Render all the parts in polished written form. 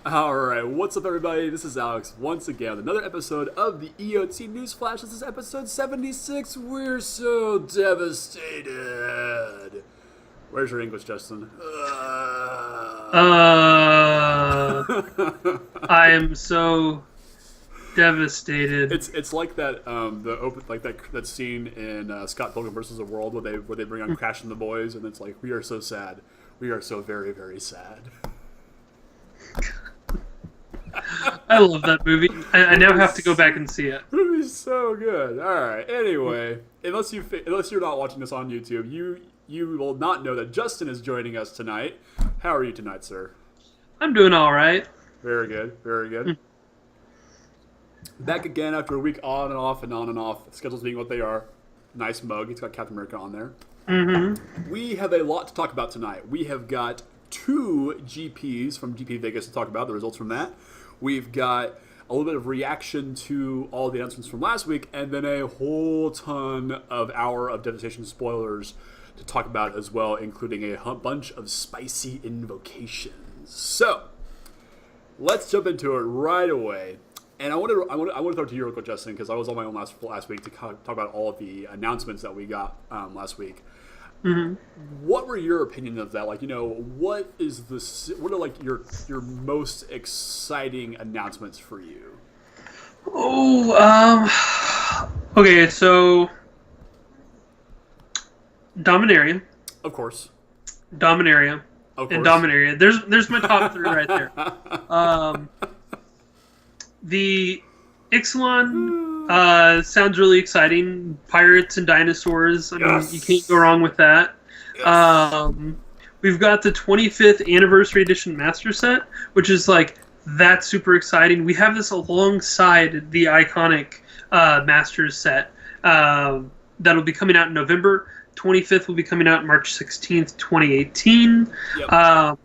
Alright, what's up everybody? This is Alex once again with another episode of the EOT News Flash. This is episode 76. We're so devastated. Where's your English, Justin? I am so devastated. It's like that that scene in Scott Pilgrim vs. the World where they bring on Crash and the Boys, and it's like, we are so sad. We are so very, very sad. I love that movie. I now have to go back and see it. The movie's so good. All right. Anyway, unless you're not watching this on YouTube, you will not know that Justin is joining us tonight. How are you tonight, sir? I'm doing all right. Very good. Very good. Back again after a week on and off and on and off. Schedules being what they are. Nice mug. It's got Captain America on there. Mm-hmm. We have a lot to talk about tonight. We have got 2 GPs from GP Vegas to talk about, the results from that. We've got a little bit of reaction to all the announcements from last week, and then a whole ton of Hour of Devastation spoilers to talk about as well, including a bunch of spicy invocations. So, let's jump into it right away. And I want to throw it to you real quick, Justin, because I was on my own last week to talk about all of the announcements that we got last week. Mm-hmm. What were your opinion of that? Like, what are like your most exciting announcements for you? Okay, so Dominaria. Of course. Dominaria. Of course. And Dominaria. There's my top 3 right there. The Ixalan sounds really exciting. Pirates and dinosaurs. I mean, you can't go wrong with that. Yes. We've got the 25th Anniversary Edition Master Set, which is like, that's super exciting. We have this alongside the iconic Masters set that'll be coming out in November. 25th will be coming out March 16th, 2018. Yep.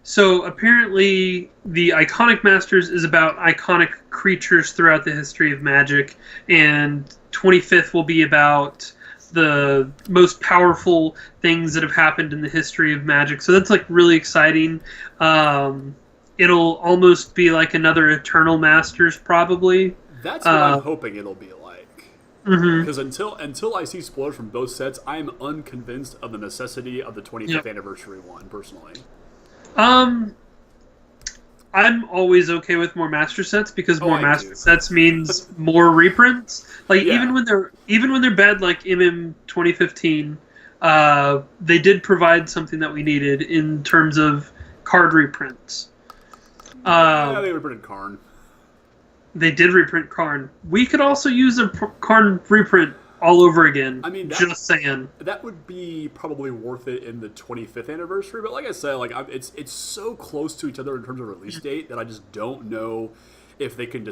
So apparently the Iconic Masters is about iconic creatures throughout the history of Magic, and 25th will be about the most powerful things that have happened in the history of Magic. So that's like really exciting. It'll almost be like another Eternal Masters probably. That's what I'm hoping it'll be like. Mm-hmm. Because until I see spoilers from both sets, I'm unconvinced of the necessity of the 25th anniversary one, personally. I'm always okay with more master sets because more master sets means more reprints. Like even when they're bad, like MM 2015, they did provide something that we needed in terms of card reprints. They reprinted Karn. They did reprint Karn. We could also use a Karn reprint all over again. I mean, just saying. That would be probably worth it in the 25th anniversary, but like I said, like it's so close to each other in terms of release date that I just don't know if they can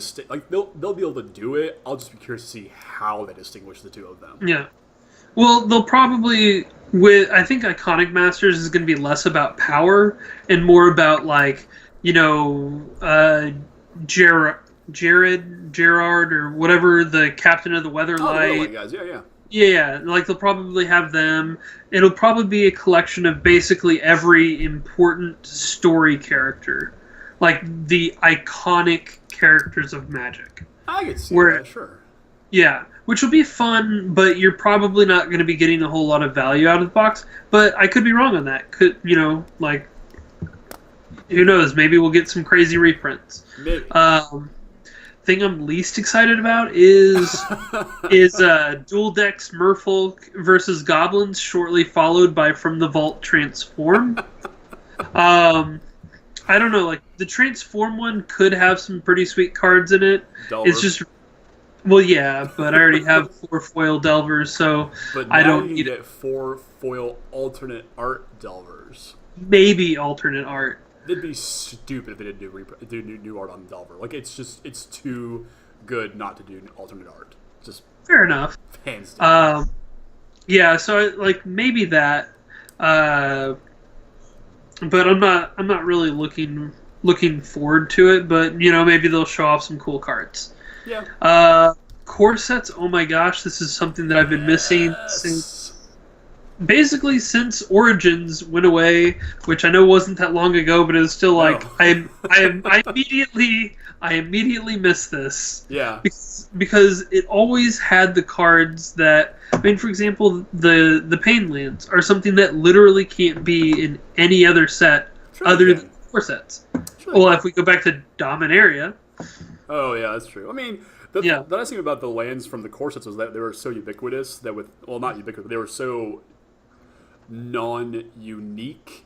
they'll be able to do it. I'll just be curious to see how they distinguish the two of them. Yeah. Well, they'll probably I think Iconic Masters is going to be less about power and more about like, Gerard, or whatever, the captain of the Weatherlight. Guys. Yeah. Yeah, like they'll probably have them. It'll probably be a collection of basically every important story character. Like the iconic characters of Magic. I could see that, sure. Yeah, which will be fun, but you're probably not going to be getting a whole lot of value out of the box. But I could be wrong on that. Who knows? Maybe we'll get some crazy reprints. Maybe. Thing I'm least excited about is Dual Decks Merfolk versus Goblins, shortly followed by From the Vault Transform. I don't know, like the Transform one could have some pretty sweet cards in it. Delver. It's just, well, yeah, but I already have 4 foil Delvers, so I don't need it. 4 foil alternate art Delvers. Maybe alternate art. It'd be stupid if they didn't do new art on Delver. Like, it's too good not to do alternate art. Just fair enough. Hands down. Yeah, so maybe that. But I'm not really looking forward to it. But maybe they'll show off some cool cards. Yeah. Core sets. Oh my gosh, this is something that I've been missing since. basically since Origins went away, which I know wasn't that long ago, but it was still like No. I immediately miss this. Yeah. Because it always had the cards that, I mean, for example, the Pain Lands are something that literally can't be in any other set other than 4 sets. Well, if we go back to Dominaria. Oh yeah, that's true. I mean, the nice thing about the lands from the core sets was that they were so ubiquitous that not ubiquitous, but they were so non-unique.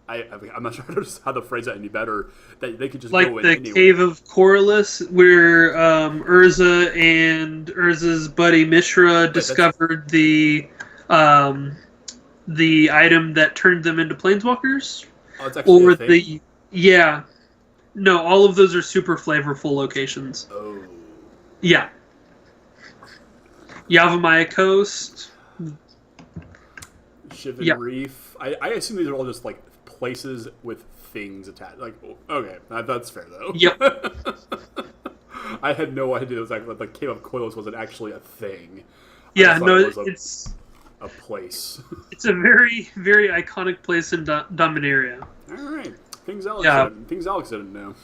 I'm not sure how to phrase that any better. That they could just like go in the anywhere. Cave of Corliss, where Urza and Urza's buddy Mishra discovered the item that turned them into planeswalkers. Oh, it's actually or a thing? No, all of those are super flavorful locations. Oh. Yeah. Yavimaya Coast. Shivan Reef. I assume these are all just like places with things attached. Like, okay, that's fair though. Yep. I had no idea it was like the Cave of Koilos wasn't actually a thing. Yeah, no, it's a place. It's a very, very iconic place in Dominaria. All right, things Alex didn't know.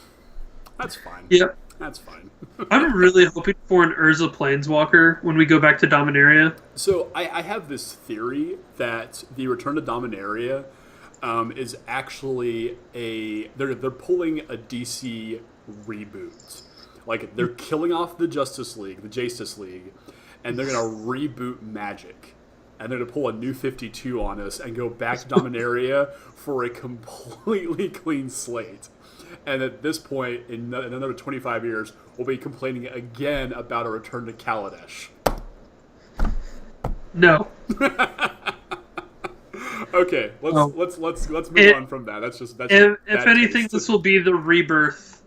That's fine. Yep. That's fine. I'm really hoping for an Urza Planeswalker when we go back to Dominaria. So I have this theory that the Return to Dominaria is actually they're pulling a DC reboot. Like they're killing off the Justice League, the Justice League, and they're gonna reboot Magic. And they're going to pull a new 52 on us and go back to Dominaria for a completely clean slate. And at this point, in another 25 years, we'll be complaining again about a return to Kaladesh. No. Okay, let's move on from that. If anything, this will be the rebirth.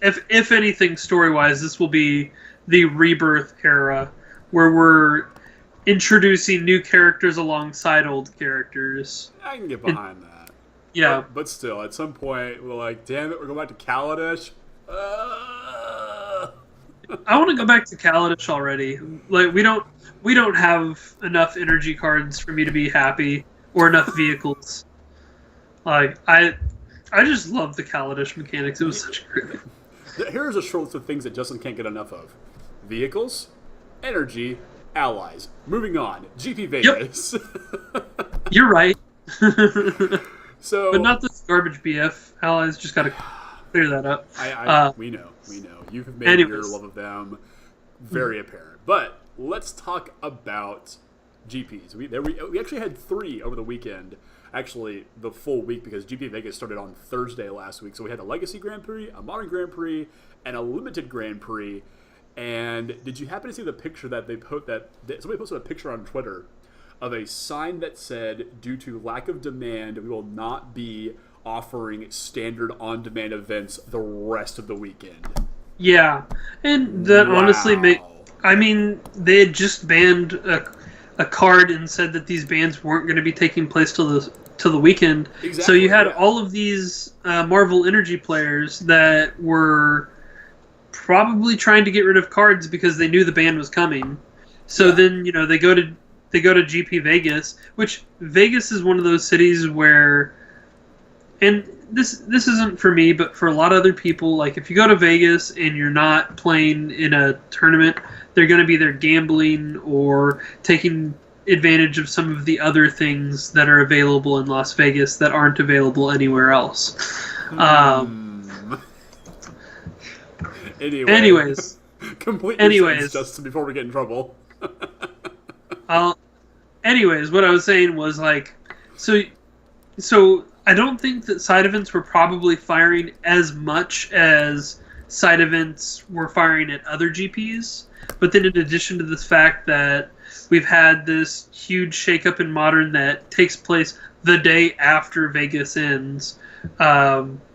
If anything, story-wise, this will be the rebirth era where we're introducing new characters alongside old characters. I can get behind that. Yeah. But still, at some point, we're like, damn it, we're going back to Kaladesh. I want to go back to Kaladesh already. Like, we don't have enough energy cards for me to be happy, or enough vehicles. Like, I just love the Kaladesh mechanics. It was such a great. Here's a short list of things that Justin can't get enough of: vehicles, energy, allies. Moving on. GP Vegas. Yep. You're right. So, but not this garbage BF. Allies just gotta clear that up. We know. You've made your love of them very apparent. But let's talk about GPs. We actually had 3 over the weekend. Actually, the full week, because GP Vegas started on Thursday last week. So we had a Legacy Grand Prix, a Modern Grand Prix, and a Limited Grand Prix. And did you happen to see the picture that somebody posted a picture on Twitter of a sign that said, "Due to lack of demand, we will not be offering standard on-demand events the rest of the weekend"? Yeah, and that honestly they had just banned a card and said that these bans weren't going to be taking place till the weekend. Exactly, so you had all of these Marvel Energy players that were probably trying to get rid of cards because they knew the ban was coming. So then they go to GP Vegas, which Vegas is one of those cities where, and this isn't for me, but for a lot of other people, like if you go to Vegas and you're not playing in a tournament, they're going to be there gambling or taking advantage of some of the other things that are available in Las Vegas that aren't available anywhere else. Anyways, complete sense, Justin, before we get in trouble. Anyways, what I was saying was like, so I don't think that side events were probably firing as much as side events were firing at other GPs. But then in addition to this fact that we've had this huge shakeup in Modern that takes place the day after Vegas ends,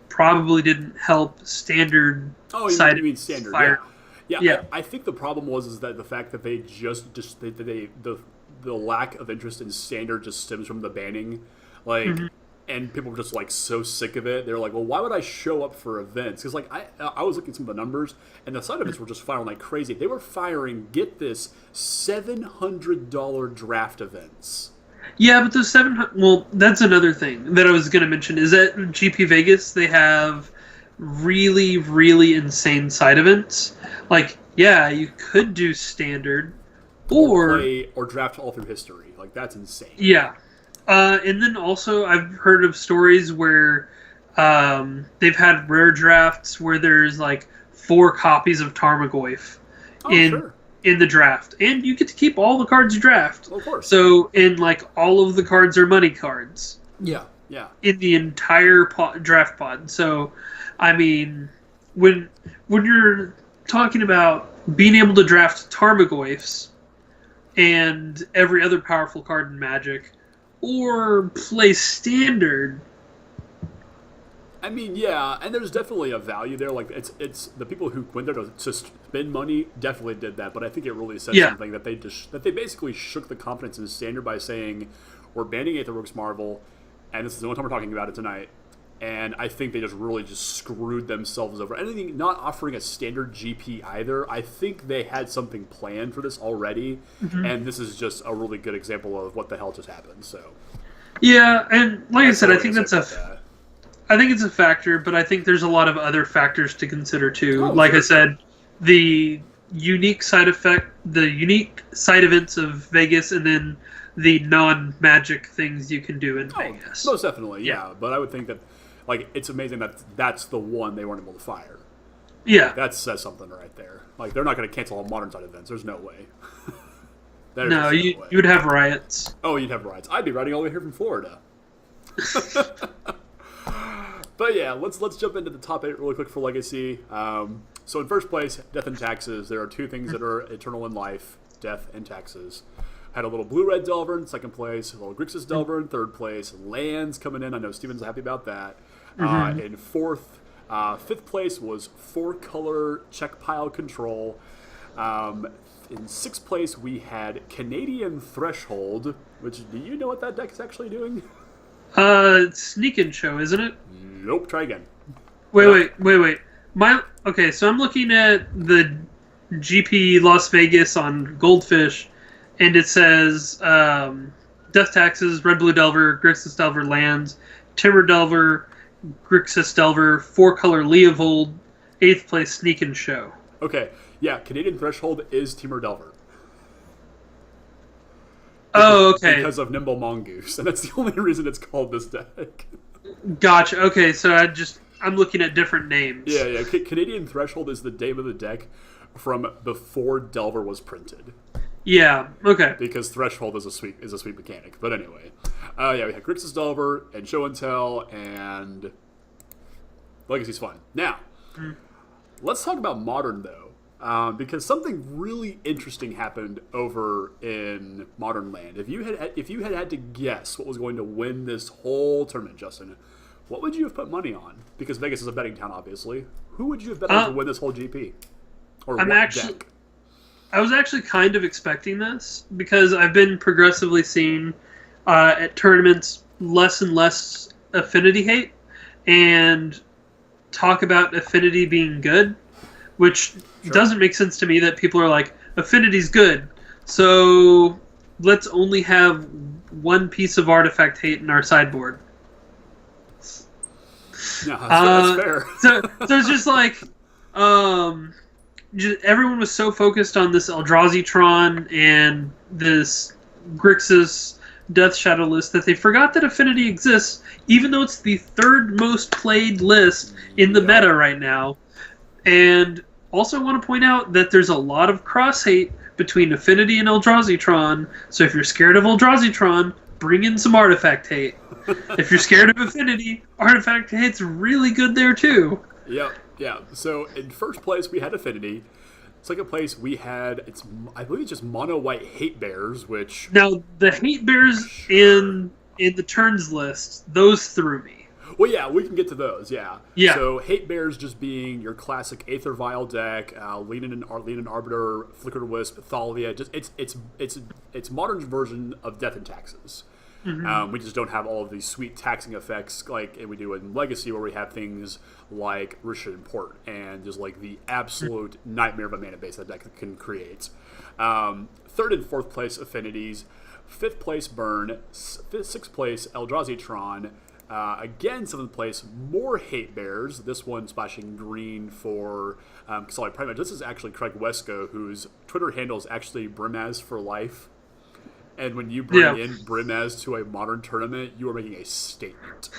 probably didn't help standard side you mean standard, fire. Yeah. I think the problem was that the fact that the lack of interest in standard just stems from the banning. Like, and people were just like so sick of it. They're like, well, why would I show up for events? Because like I was looking at some of the numbers, and the side events were just firing like crazy. They were firing, get this, $700 draft events. Yeah, but those 700. Well, that's another thing that I was going to mention. Is that GP Vegas, they have really, really insane side events. Like, yeah, you could do standard, Or or play or draft all through history. Like, that's insane. yeah. And then also, I've heard of stories where they've had rare drafts where there's like 4 copies of Tarmogoyf Sure. in the draft, and you get to keep all the cards you draft. Well, of course. So, in like all of the cards are money cards. Yeah, yeah. In the entire draft pod. So, I mean, when you're talking about being able to draft Tarmogoyfs and every other powerful card in Magic, or play standard. I mean, yeah, and there's definitely a value there. Like, it's the people who went there to spend money definitely did that. But I think it really says something that they basically shook the confidence in standard by saying we're banning Aetherworks Marvel, and this is the only time we're talking about it tonight. And I think they just really screwed themselves over. Anything not offering a standard GP either. I think they had something planned for this already, and this is just a really good example of what the hell just happened. So, yeah, and like I said, I think it's a factor, but I think there's a lot of other factors to consider too. I said, the unique side events of Vegas, and then the non-magic things you can do in Vegas. Most definitely, yeah. But I would think that, like, it's amazing that that's the one they weren't able to fire. Yeah. That says something right there. Like, they're not going to cancel all modern side events. There's no way. No, you would have riots. Oh, you'd have riots. I'd be riding all the way here from Florida. But yeah, let's jump into the top 8 really quick for Legacy. So in first place, Death and Taxes. There are 2 things that are eternal in life: death and taxes. Had a little blue-red Delver in second place, a little Grixis Delver in third place, lands coming in. I know Steven's happy about that. In fifth place was 4-color check pile control. In sixth place, we had Canadian Threshold, which, do you know what that deck is actually doing? Sneak and Show, isn't it? Nope, try again. Wait. Okay, so I'm looking at the GP Las Vegas on Goldfish, and it says Death Taxes, Red Blue Delver, Grixis Delver lands, Timber Delver, Grixis Delver, 4-color Leovold, 8th place Sneak and Show. Okay, yeah, Canadian Threshold is Timber Delver. Oh, okay. Because of Nimble Mongoose, and that's the only reason it's called this deck. Gotcha. Okay, so I'm looking at different names. Yeah. Canadian Threshold is the name of the deck from before Delver was printed. Yeah. Okay. Because Threshold is a sweet mechanic. But anyway, yeah, we had Grixis Delver and Show and Tell, and Legacy's fun. Now, let's talk about Modern though. Because something really interesting happened over in Modern Land. If you had to guess what was going to win this whole tournament, Justin, what would you have put money on? Because Vegas is a betting town, obviously. Who would you have bet on to win this whole GP? Or deck? I was actually kind of expecting this because I've been progressively seeing at tournaments less and less affinity hate, and talk about affinity being good, which doesn't make sense to me that people are like, affinity's good, so let's only have one piece of artifact hate in our sideboard. No, that's fair. so it's just like, everyone was so focused on this Eldrazi-tron and this Grixis Death Shadow list that they forgot that affinity exists, even though it's the 3rd most played list in the meta right now. And also want to point out that there's a lot of cross-hate between Affinity and Eldrazi-tron, so if you're scared of Eldrazi-tron, bring in some Artifact hate. If you're scared of Affinity, Artifact hate's really good there too. Yep, yeah. So in first place we had Affinity. Second place we had, I believe it's just mono-white Hate Bears, which... Now, the Hate Bears in the turns list, those threw me. Well, yeah, we can get to those, yeah. Yeah. So, Hate Bears just being your classic Aether Vial deck, Leanin' Arbiter, Flickered Wisp, Thalia. Just it's modern version of Death and Taxes. We just don't have all of these sweet taxing effects like we do in Legacy, where we have things like Rishon Port and just like the absolute nightmare of a mana base that deck can create. Third and fourth place affinities. 5th place Burn, 6th place Eldrazi Tron. Again, 7th place, more Hate Bears. This one splashing green for Solid Primate. This is actually Craig Wesco, whose Twitter handle is actually Brimaz for life. And when you bring in Brimaz to a Modern tournament, you are making a statement.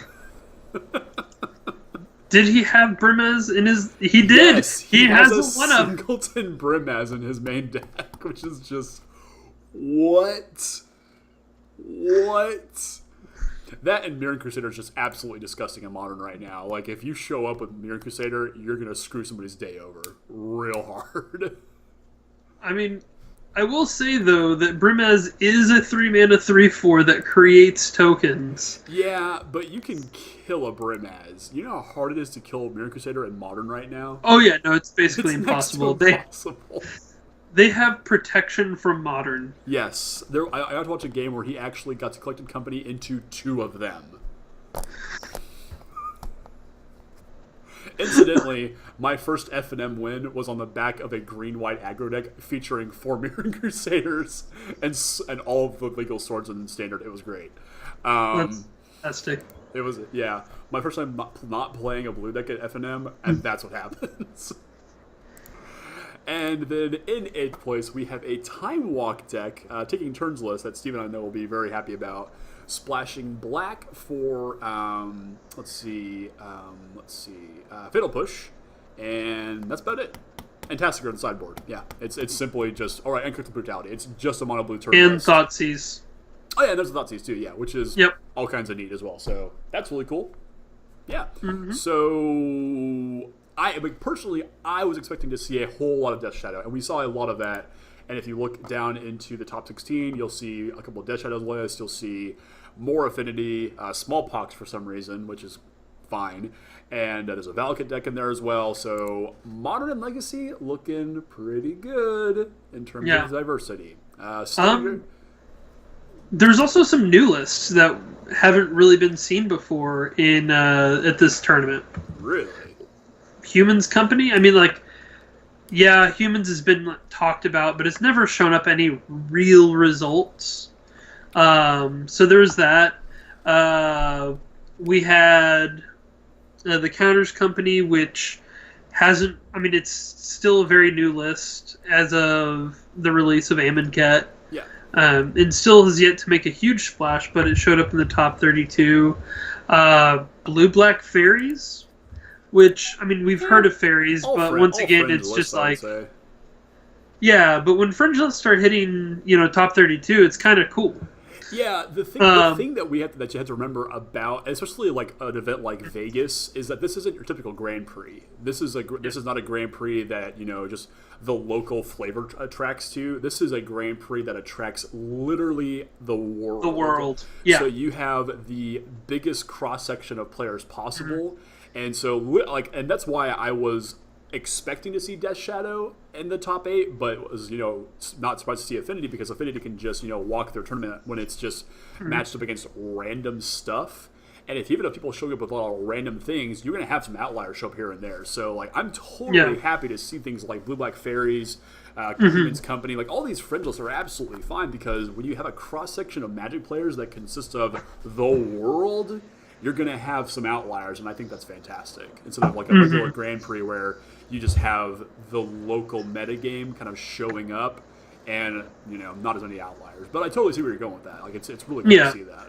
Did he have Brimaz in his... He did! Yes, he has a one of Singleton Brimaz in his main deck, which is just... What? That and Mirren Crusader is just absolutely disgusting in Modern right now. Like, if you show up with Mirren Crusader, you're going to screw somebody's day over real hard. I mean, I will say, though, that Brimaz is a 3-mana 3/4 that creates tokens. Yeah, but you can kill a Brimaz. You know how hard it is to kill Mirren Crusader in Modern right now? Oh, yeah, no, it's basically impossible. They have protection from Modern. Yes. I got to watch a game where he actually got to Collected Company into 2 of them. Incidentally, my first F&M win was on the back of a green-white aggro deck featuring 4 Mirren Crusaders and all of the legal swords in Standard. It was great. That's fantastic. It was, yeah. My first time not playing a blue deck at F&M, and that's what happens. And then in 8th place, we have a Time Walk deck, taking turns list that Steve and I know will be very happy about. Splashing black for, Fatal Push, and that's about it. And Tassiger on the sideboard. Yeah, it's simply just, alright, and Crystal Brutality. It's just a mono blue turn and list. Thoughtseize. Oh yeah, there's the Thoughtseize too, yeah, which is all kinds of neat as well. So that's really cool. Yeah. Mm-hmm. So personally, I was expecting to see a whole lot of Death Shadow, and we saw a lot of that. And if you look down into the top 16, you'll see a couple of Death Shadow lists. You'll see more Affinity, Smallpox for some reason, which is fine. And there's a Valakut deck in there as well. So Modern and Legacy looking pretty good in terms of diversity. There's also some new lists that haven't really been seen before in at this tournament. Really? Humans Company? I mean, Humans has been talked about, but it's never shown up any real results. So there's that. We had the Counters Company, which hasn't... I mean, it's still a very new list as of the release of Amonkhet. Yeah. And still has yet to make a huge splash, but it showed up in the top 32. Blue-Black Fairies, which, I mean, we've heard of fairies, but once again, it's just like... Yeah, but when Fringe lists start hitting, top 32, it's kind of cool. Yeah, the thing that you have to remember about, especially like an event like Vegas, is that this isn't your typical Grand Prix. This is not a Grand Prix that just the local flavor attracts to. This is a Grand Prix that attracts literally the world. The world, yeah. So you have the biggest cross section of players possible, and so and that's why I was expecting to see Death Shadow in the top 8, but was not surprised to see Affinity, because Affinity can just walk their tournament when it's just matched up against random stuff. And even if people show up with a lot of random things, you're going to have some outliers show up here and there. So I'm totally happy to see things like Blue Black Fairies, Humans Company, all these fringe lists are absolutely fine, because when you have a cross section of Magic players that consist of the world, you're going to have some outliers, and I think that's fantastic. Instead of a regular Grand Prix where you just have the local metagame kind of showing up and, not as many outliers. But I totally see where you're going with that. It's really good to see that.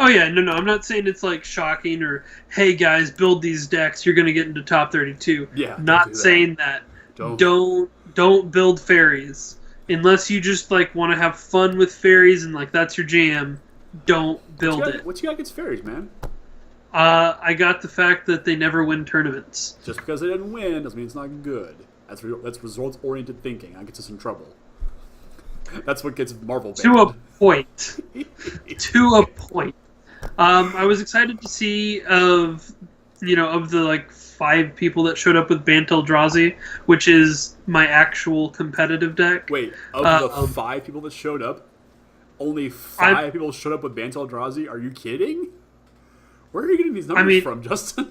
Oh, yeah, no, I'm not saying it's, shocking or, hey, guys, build these decks, you're going to get into top 32. Yeah, not saying that. Don't build fairies. Unless you just, want to have fun with fairies and, that's your jam, don't build it. What you got against fairies, man? I got the fact that they never win tournaments. Just because they didn't win doesn't mean it's not good. That's results-oriented thinking. That gets us in trouble. That's what gets Marvel banned. To a point. To a point. I was excited to see of the 5 people that showed up with Bant Eldrazi, which is my actual competitive deck. Wait, of the 5 people that showed up, only 5 people showed up with Bant Eldrazi? Are you kidding? Where are you getting these numbers from, Justin?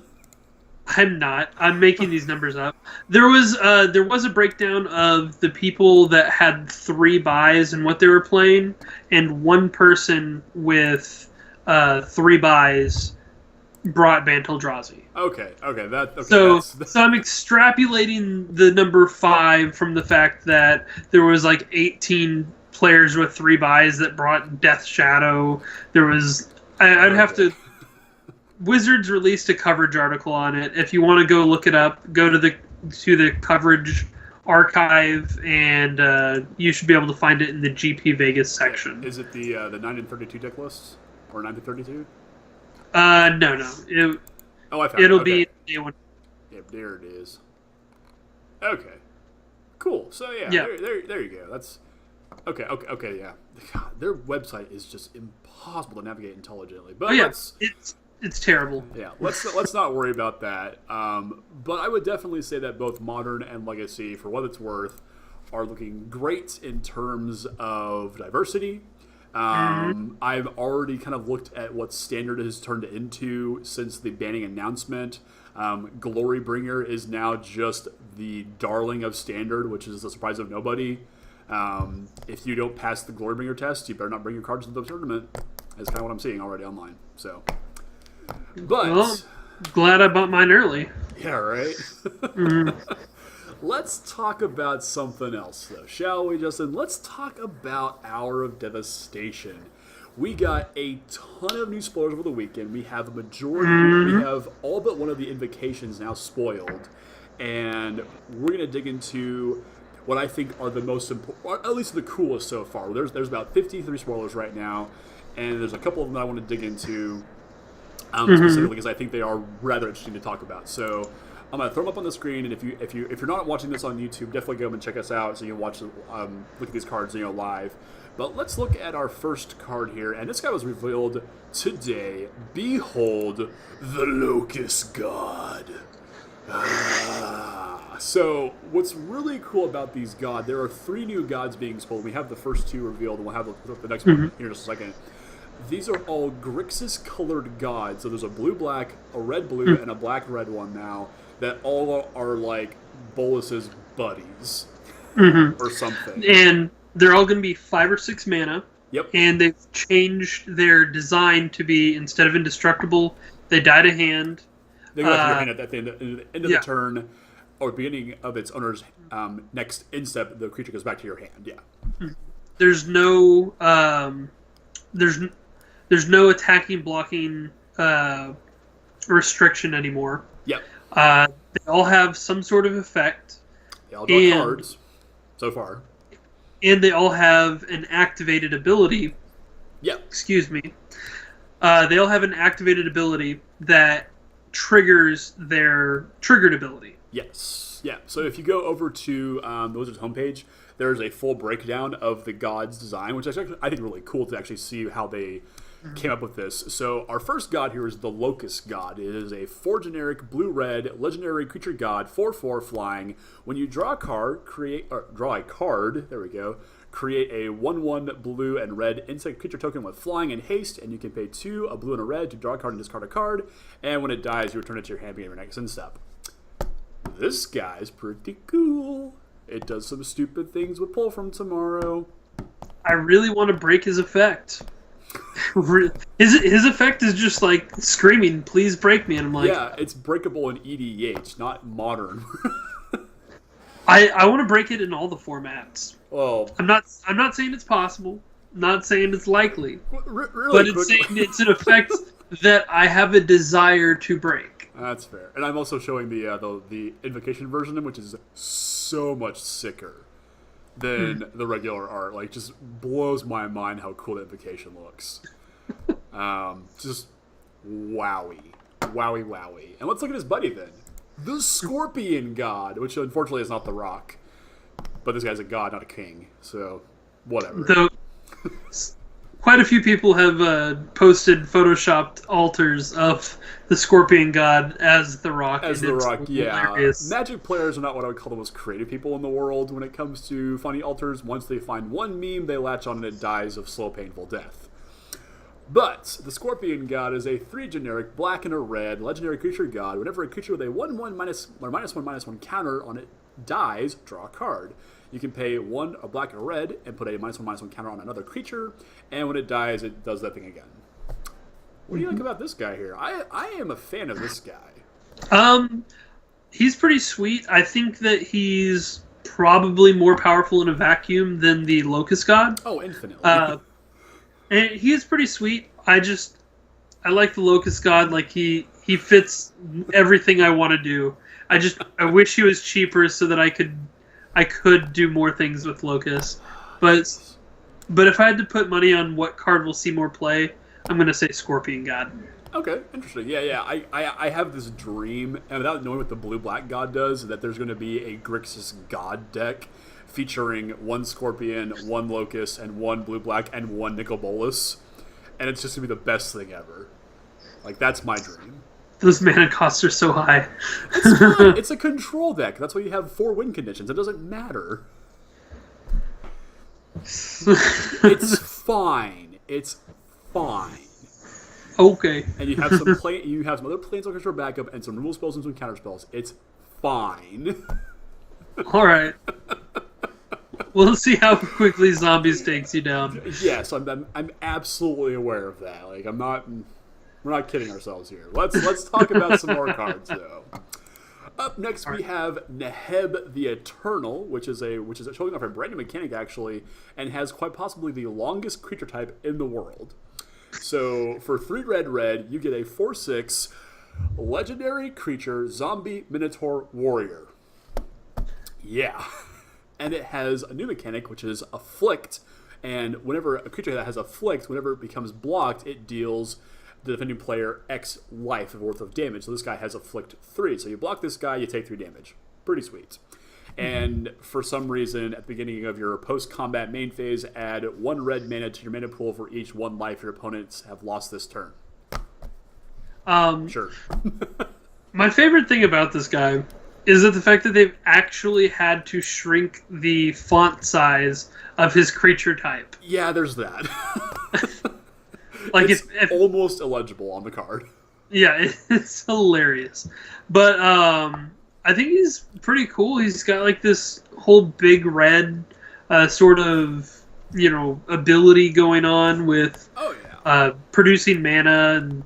I'm not. I'm making these numbers up. There was a breakdown of the people that had 3 buys and what they were playing, and one person with 3 buys brought Banteldrazi. Okay. So I'm extrapolating the number 5 from the fact that there was like 18 players with 3 buys that brought Death Shadow. There was I'd have to. Wizards released a coverage article on it. If you want to go look it up, go to the coverage archive, and you should be able to find it in the GP Vegas section. Is it the 9 and 32 deck lists or 9 to 32? No. I found It'll it. be Okay. day one. Yeah, there it is. Okay, cool. So yeah. There you go. That's okay. Yeah, God, their website is just impossible to navigate intelligently. But it's terrible. Yeah, let's not worry about that. But I would definitely say that both Modern and Legacy, for what it's worth, are looking great in terms of diversity. I've already kind of looked at what Standard has turned into since the banning announcement. Glorybringer is now just the darling of Standard, which is the surprise of nobody. If you don't pass the Glorybringer test, you better not bring your cards to the tournament. That's kind of what I'm seeing already online. So. But well, glad I bought mine early. Yeah, right. Let's talk about something else, though, shall we, Justin? Let's talk about Hour of Devastation. We got a ton of new spoilers over the weekend. We have a majority. We have all but one of the invocations now spoiled, and we're gonna dig into what I think are the most important, or at least the coolest so far. There's about 53 spoilers right now, and there's a couple of them that I want to dig into. Specifically because I think they are rather interesting to talk about. So I'm gonna throw them up on the screen, and if you're not watching this on YouTube, definitely go and check us out so you can watch look at these cards live. But let's look at our first card here, and this guy was revealed today. Behold, the Locust God. So what's really cool about these gods? There are 3 new gods being spoiled. We have the first 2 revealed, and we'll have the next one here in just a second. These are all Grixis-colored gods. So there's a blue-black, a red-blue, and a black-red one now that all are like Bolas's buddies or something. And they're all going to be 5 or 6 mana. Yep. And they've changed their design to be, instead of indestructible, they die to hand. They go back to your hand at the end of the turn, or beginning of its owner's next instep. The creature goes back to your hand. Yeah. There's no there's no attacking, blocking restriction anymore. Yep. They all have some sort of effect. They all draw cards so far. And they all have an activated ability. Yep. Excuse me. They all have an activated ability that triggers their triggered ability. Yes. Yeah. So if you go over to the Wizards homepage, there's a full breakdown of the god's design, which is actually, I think, really cool to actually see how they came up with this. So our first god here is the Locust God. It is a 4 generic blue-red legendary creature god, 4/4 flying. When you draw a card, create a 1/1 blue and red insect creature token with flying and haste, and you can pay 2, a blue and a red, to draw a card and discard a card. And when it dies, you return it to your hand beginning of your next step. This guy's pretty cool. It does some stupid things with Pull from Tomorrow. I really want to break his effect. His effect is just like screaming, "Please break me!" And I'm like, yeah, it's breakable in EDH, not Modern. I want to break it in all the formats. Well, I'm not saying it's possible. I'm not saying it's likely. Really but it's saying it's an effect that I have a desire to break. That's fair. And I'm also showing the invocation version, which is so much sicker than the regular art. Like, just blows my mind how cool the invocation looks. Just wowie. And let's look at his buddy then. The Scorpion God, which unfortunately is not the Rock. But this guy's a god, not a king. So, whatever. Though, quite a few people have posted photoshopped altars of the Scorpion God as the Rock. As the Rock, yeah. Hilarious. Magic players are not what I would call the most creative people in the world when it comes to funny altars. Once they find one meme, they latch on and it dies of slow, painful death. But the Scorpion God is a 3 generic, black and a red, legendary creature god. Whenever a creature with a 1/1 -1/-1 counter on it dies, draw a card. You can pay 1 a black or red and put a -1/-1 counter on another creature, and when it dies, it does that thing again. What do you like about this guy here? I am a fan of this guy. He's pretty sweet. I think that he's probably more powerful in a vacuum than the Locust God. Oh, infinitely. And he is pretty sweet. I like the Locust God. Like he fits everything I want to do. I wish he was cheaper so that I could do more things with Locust. But if I had to put money on what card will see more play, I'm going to say Scorpion God. Okay, interesting. Yeah. I have this dream, and without knowing what the blue-black god does, that there's going to be a Grixis god deck featuring 1 Scorpion, 1 Locust, and 1 blue-black, and 1 Nicol Bolas. And it's just going to be the best thing ever. Like, that's my dream. Those mana costs are so high. It's fine. It's a control deck. That's why you have 4 win conditions. It doesn't matter. It's fine. It's fine. Okay. And you have some other planeswalkers for backup and some removal spells and some counter spells. It's fine. All right. We'll see how quickly Zombies takes you down. Yes, I'm absolutely aware of that. Like we're not kidding ourselves here. Let's talk about some more cards though. Up next we have Neheb the Eternal, which is showing off a brand new mechanic actually, and has quite possibly the longest creature type in the world. So for 3 red, you get a 4/6 legendary creature zombie minotaur warrior. Yeah. And it has a new mechanic, which is Afflict. And whenever a creature that has Afflict, whenever it becomes blocked, it deals the defending player X life worth of damage. So this guy has Afflict 3. So you block this guy, you take 3 damage. Pretty sweet. And for some reason, at the beginning of your post-combat main phase, add 1 red mana to your mana pool for each 1 life your opponents have lost this turn. Sure. My favorite thing about this guy is that the fact that they've actually had to shrink the font size of his creature type. Yeah, there's that. Like it's almost illegible on the card. Yeah, it's hilarious. But I think he's pretty cool. He's got like this whole big red sort of, ability going on with producing mana, and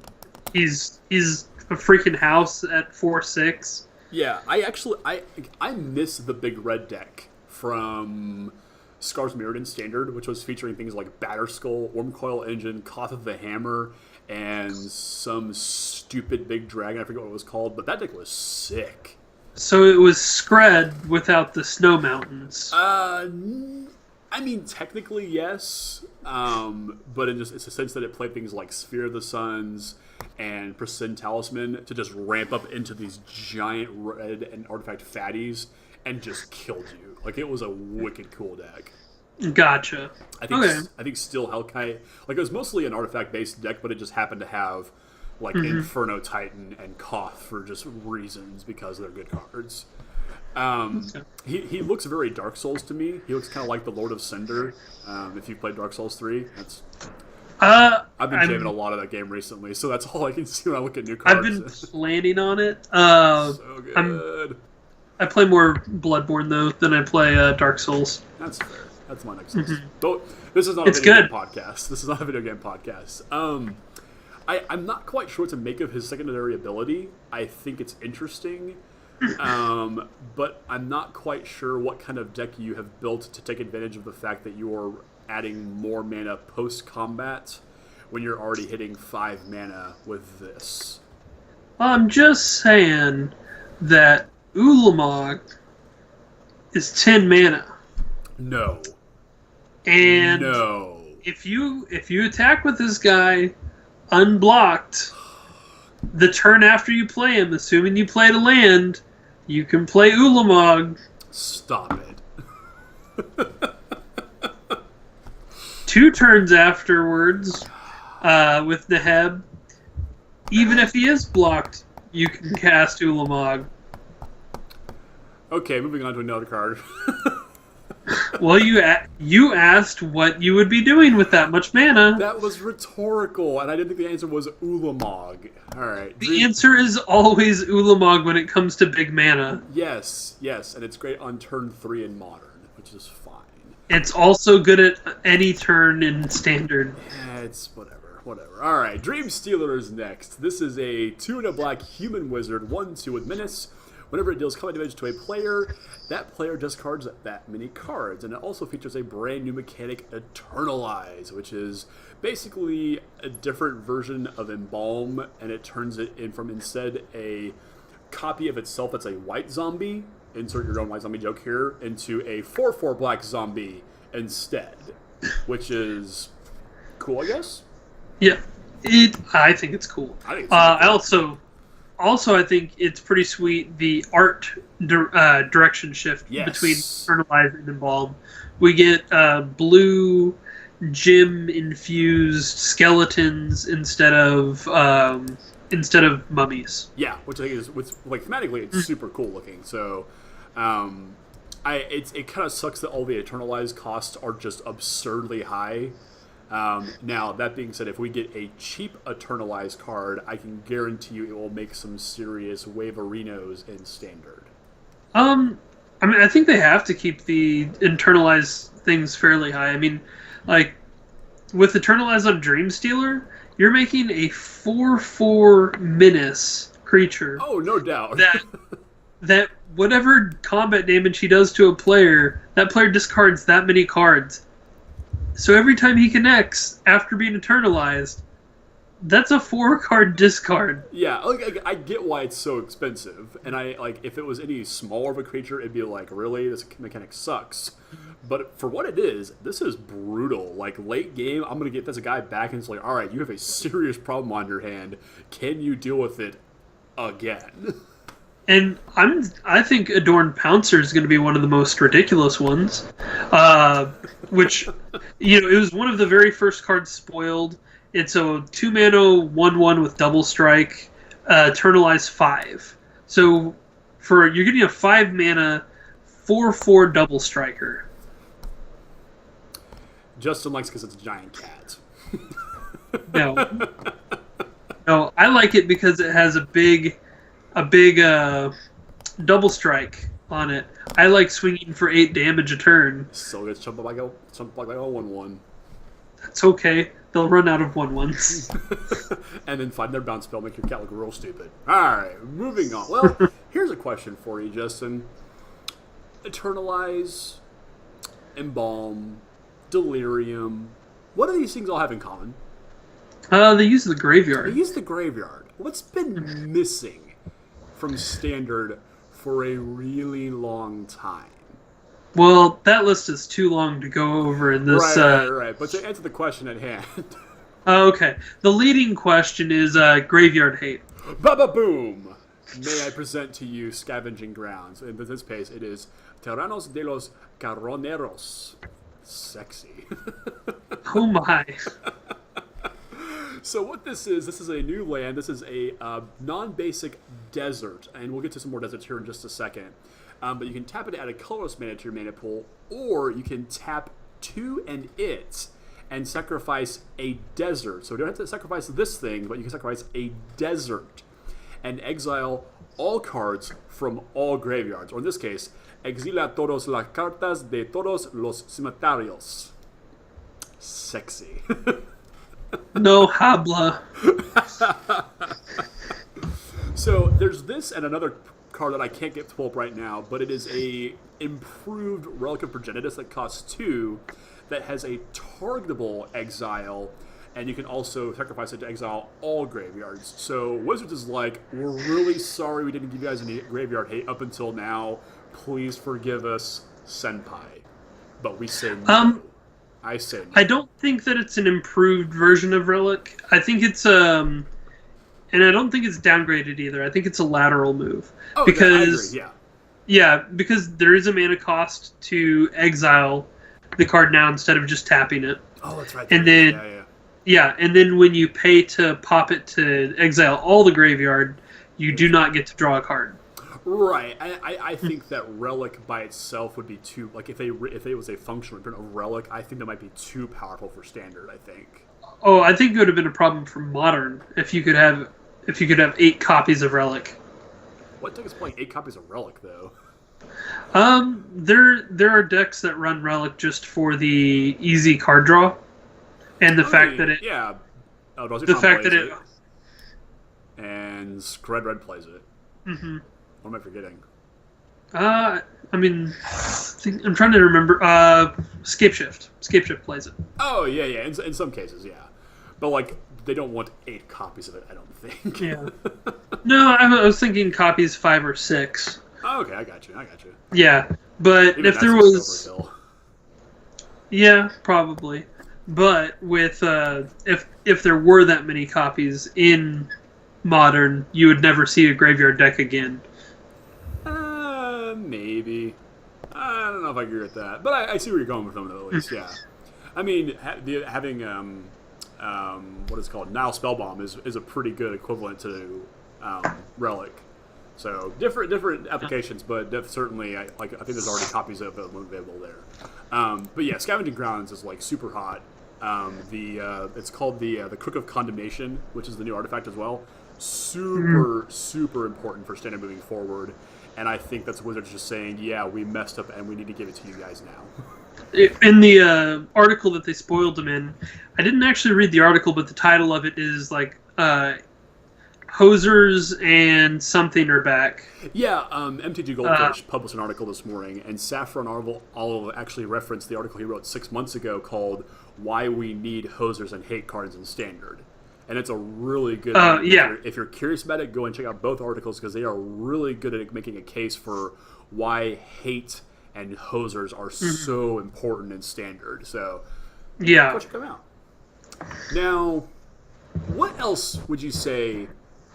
he's a freaking house at 4/6. Yeah, I miss the big red deck from Scars Mirrodin Standard, which was featuring things like Batterskull, Wormcoil Engine, Koth of the Hammer, and some stupid big dragon. I forget what it was called, but that deck was sick. So it was Skred without the snow mountains. I mean, technically yes, but it's a sense that it played things like Sphere of the Suns and Precision Talisman to just ramp up into these giant red and artifact fatties and just killed you. Like, it was a wicked cool deck. Gotcha. I think Steel Hellkite, like, it was mostly an artifact based deck, but it just happened to have like Inferno Titan and Koth for just reasons because they're good cards. He looks very Dark Souls to me. He looks kind of like the Lord of Cinder. If you've played Dark Souls 3, I've been jamming a lot of that game recently, so that's all I can see when I look at new cards. I've been planning on it. So good. I play more Bloodborne though than I play Dark Souls. That's fair. That's my next list. This is not a video game podcast. This is not a video game podcast. I'm not quite sure what to make of his secondary ability. I think it's interesting, but I'm not quite sure what kind of deck you have built to take advantage of the fact that you are adding more mana post-combat when you're already hitting 5 mana with this. I'm just saying that Ulamog is 10 mana. No. And no. If you attack with this guy unblocked, the turn after you play him, assuming you played a land, you can play Ulamog. Stop it. 2 turns afterwards, with Neheb, even if he is blocked, you can cast Ulamog. Okay, moving on to another card. Well, you asked what you would be doing with that much mana. That was rhetorical, and I didn't think the answer was Ulamog. All right. The answer is always Ulamog when it comes to big mana. Yes, and it's great on turn 3 in Modern, which is fine. It's also good at any turn in Standard. Yeah, it's whatever. All right, Dream Stealer is next. This is a 2 and a black human wizard, 1/2 with Menace. Whenever it deals combat damage to a player, that player discards that many cards. And it also features a brand new mechanic, Eternalize, which is basically a different version of Embalm, and it turns it in from instead a copy of itself that's a white zombie, insert your own white zombie joke here, into a 4/4 black zombie instead, which is cool, I guess? Yeah, I think it's cool. I think it's cool. Also, I think it's pretty sweet, the art direction shift between Eternalize and Embalm. We get blue gem-infused skeletons instead of mummies. Yeah, which I think is, like, thematically, it's super cool looking. So, it kind of sucks that all the Eternalize costs are just absurdly high. Now, that being said, if we get a cheap Eternalize card, I can guarantee you it will make some serious Waverinos in Standard. I think they have to keep the Internalize things fairly high. I mean, like, with Eternalize on Dream Stealer, you're making a 4/4 Menace creature. Oh, no doubt. that whatever combat damage he does to a player, that player discards that many cards. So every time he connects after being Eternalized, that's a 4-card discard. Yeah, I get why it's so expensive, and if it was any smaller of a creature, it'd be like, really, this mechanic sucks. But for what it is, this is brutal. Like, late game, I'm gonna get this guy back, and it's like, all right, you have a serious problem on your hand. Can you deal with it again? And I think Adorned Pouncer is going to be one of the most ridiculous ones, which, it was one of the very first cards spoiled. It's a 2-mana 1/1 with double strike, Eternalize 5. So you're getting a 5-mana 4/4 double striker. Justin likes because it's a giant cat. No, I like it because it has a big double strike on it. I like swinging for 8 damage a turn. So it's jump like a 1/1. That's okay. They'll run out of 1/1s. And then find their bounce spell, make your cat look real stupid. Alright, moving on. Well, here's a question for you, Justin. Eternalize, Embalm, Delirium. What do these things all have in common? They use the graveyard. What's been missing from Standard for a really long time? Well, that list is too long to go over in this. Right. But to answer the question at hand. Okay. The leading question is Graveyard Hate. Ba-ba-boom! May I present to you Scavenging Grounds. In this case, it is Terranos de los Carroneros. Sexy. Oh my. So what this is a new land. This is a non-basic desert, and we'll get to some more deserts here in just a second. But you can tap it, add a colorless mana to your mana pool, or you can tap 2 and it and sacrifice a desert. So you don't have to sacrifice this thing, but you can sacrifice a desert and exile all cards from all graveyards. Or in this case, exila todas las cartas de todos los cementerios. Sexy. No habla. So there's this and another card that I can't get to pull up right now, but it is a improved Relic of Progenitus that costs 2 that has a targetable exile, and you can also sacrifice it to exile all graveyards. So Wizards is like, we're really sorry we didn't give you guys any graveyard hate up until now. Please forgive us, Senpai. But we say no. I say no. I don't think that it's an improved version of Relic. I think it's and I don't think it's downgraded either. I think it's a lateral move. Oh, because I agree, yeah, because there is a mana cost to exile the card now instead of just tapping it. Oh, that's right. And then and then when you pay to pop it to exile all the graveyard, you do not get to draw a card. Right. I think that relic by itself would be too like if it was a functional reprint of relic, I think that might be too powerful for standard. I think. Oh, I think it would have been a problem for modern if you could have 8 copies of relic. What deck is playing 8 copies of relic though? There are decks that run relic just for the easy card draw, and the fact that it the fact that it and Scred Red plays it. Mm-hmm. What am I forgetting? I mean, I'm trying to remember. Scapeshift plays it. Oh yeah. In some cases, yeah, but like they don't want 8 copies of it. I don't think. Yeah. No, I was thinking copies 5 or 6. Oh, okay, I got you. Yeah, but Even if there was, yeah, probably. But with if there were that many copies in modern, you would never see a graveyard deck again. Maybe. I don't know if I agree with that, but I see where you're going with them at least. Yeah, I mean, having what is it called Nile Spellbomb is a pretty good equivalent to Relic. So different applications, but certainly I think there's already copies of them available there. But yeah, Scavenging Grounds is like super hot. It's called the Crook of Condemnation, which is the new artifact as well. Super important for standard moving forward. And I think that's Wizards just saying, yeah, we messed up and we need to give it to you guys now. In the article that they spoiled them in, I didn't actually read the article, but the title of it is like Hosers and something are back. Yeah, MTG Goldfish published an article this morning, and Saffron Olive actually referenced the article he wrote 6 months ago called Why We Need Hosers and Hate Cards in Standard. And it's a really good if you're curious about it, go and check out both articles because they are really good at making a case for why hate and hosers are so important in Standard. So, yeah, go check them out. Now, what else would you say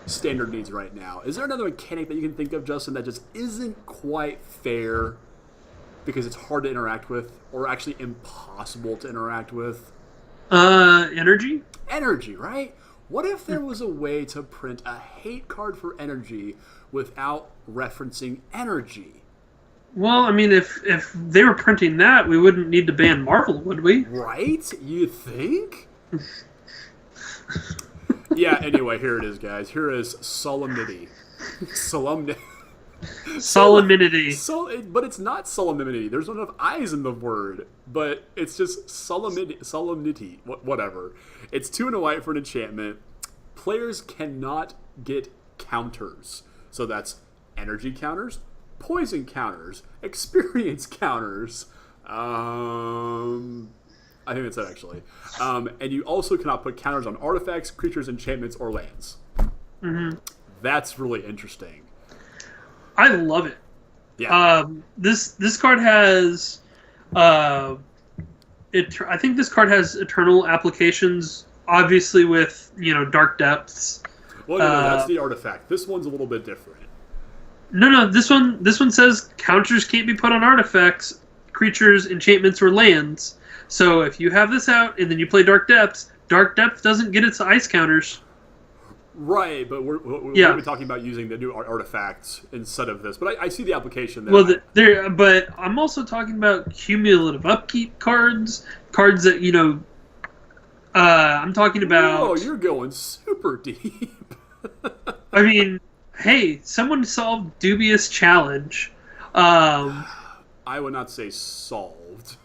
Standard needs right now? Is there another mechanic that you can think of, Justin, that just isn't quite fair because it's hard to interact with, or actually impossible to interact with? Energy? Energy, right? What if there was a way to print a hate card for energy without referencing energy? Well, I mean, if they were printing that, we wouldn't need to ban Marvel, would we? Right? You think? Yeah, anyway, here it is, guys. Here is Solemnity. Solemnity. But it's not solemnity. There's not enough I's in the word. But it's just solemnity. Whatever. It's 2 and a white for an enchantment. Players cannot get counters. So that's energy counters, poison counters, experience counters. I think that's it, actually. And you also cannot put counters on artifacts, creatures, enchantments, or lands. Mm-hmm. That's really interesting. I love it. Yeah. This card has, I think this card has eternal applications. Obviously, with Dark Depths. Well, no, that's the artifact. This one's a little bit different. No. This one says counters can't be put on artifacts, creatures, enchantments, or lands. So if you have this out and then you play Dark Depths doesn't get its ice counters. Right, but we're talking about using the new artifacts instead of this. But I see the application there. Well, but I'm also talking about cumulative upkeep cards that I'm talking about. Oh, you're going super deep. I mean, hey, someone solved Dubious Challenge. I would not say solved.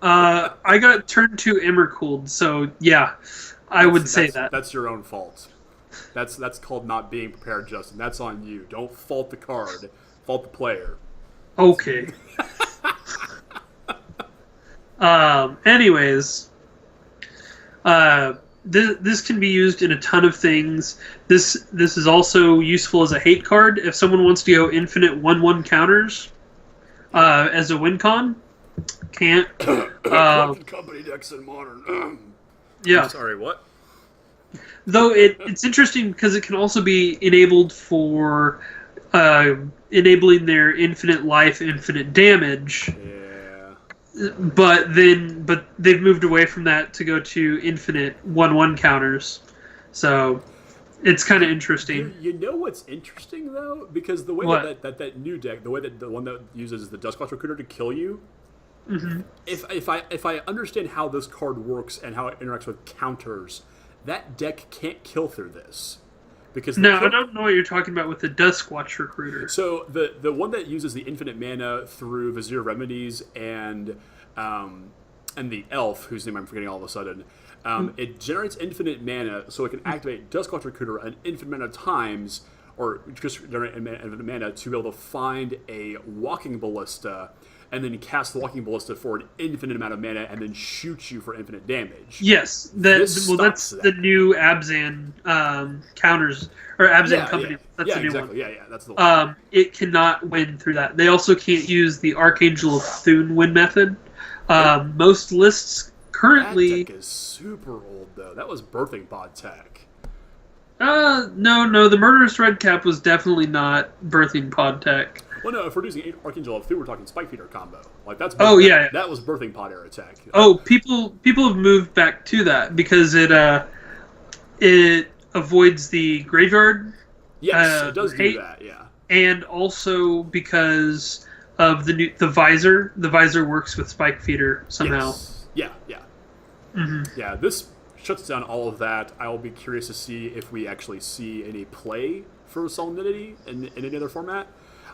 I got turned to Emmercooled, so yeah. I would say that. That's your own fault. That's called not being prepared, Justin. That's on you. Don't fault the card. Fault the player. Okay. Anyways, this can be used in a ton of things. This is also useful as a hate card if someone wants to go infinite 1/1 counters as a win con. Can't. Company decks in Modern. Yeah. I'm sorry, what? Though it's interesting because it can also be enabled for enabling their infinite life, infinite damage. Yeah. But they've moved away from that to go to infinite 1/1 counters. So it's kind of interesting. You know what's interesting though, because the way that new deck, the way that the one that uses the Duskwatch Recruiter to kill you. Mm-hmm. If I understand how this card works and how it interacts with counters, that deck can't kill through this. Because I don't know what you're talking about with the Duskwatch Recruiter. So the one that uses the infinite mana through Vizier Remedies and the elf, whose name I'm forgetting all of a sudden, it generates infinite mana, so it can activate Duskwatch Recruiter an infinite amount of times, or just generate infinite mana to be able to find a Walking Ballista, and then cast the Walking Ballista for an infinite amount of mana, and then shoot you for infinite damage. Yes, that's the new Abzan counters, or Abzan Company. Yeah. That's the new exactly. one. Yeah, that's the one. It cannot win through that. They also can't use the Archangel of Thune win method. Most lists currently... That deck is super old, though. That was Birthing Pod tech. No, the Murderous Redcap was definitely not Birthing Pod tech. Well, no, if we're using Archangel of Thune, we're talking Spike Feeder combo. Like that's that was Birthing Pod era tech. People have moved back to that because it avoids the graveyard. Yes, it does do that. Yeah, and also because of the visor. The visor works with Spike Feeder somehow. Yes. Yeah. Mm-hmm. Yeah, this shuts down all of that. I will be curious to see if we actually see any play for Solemnity in any other format.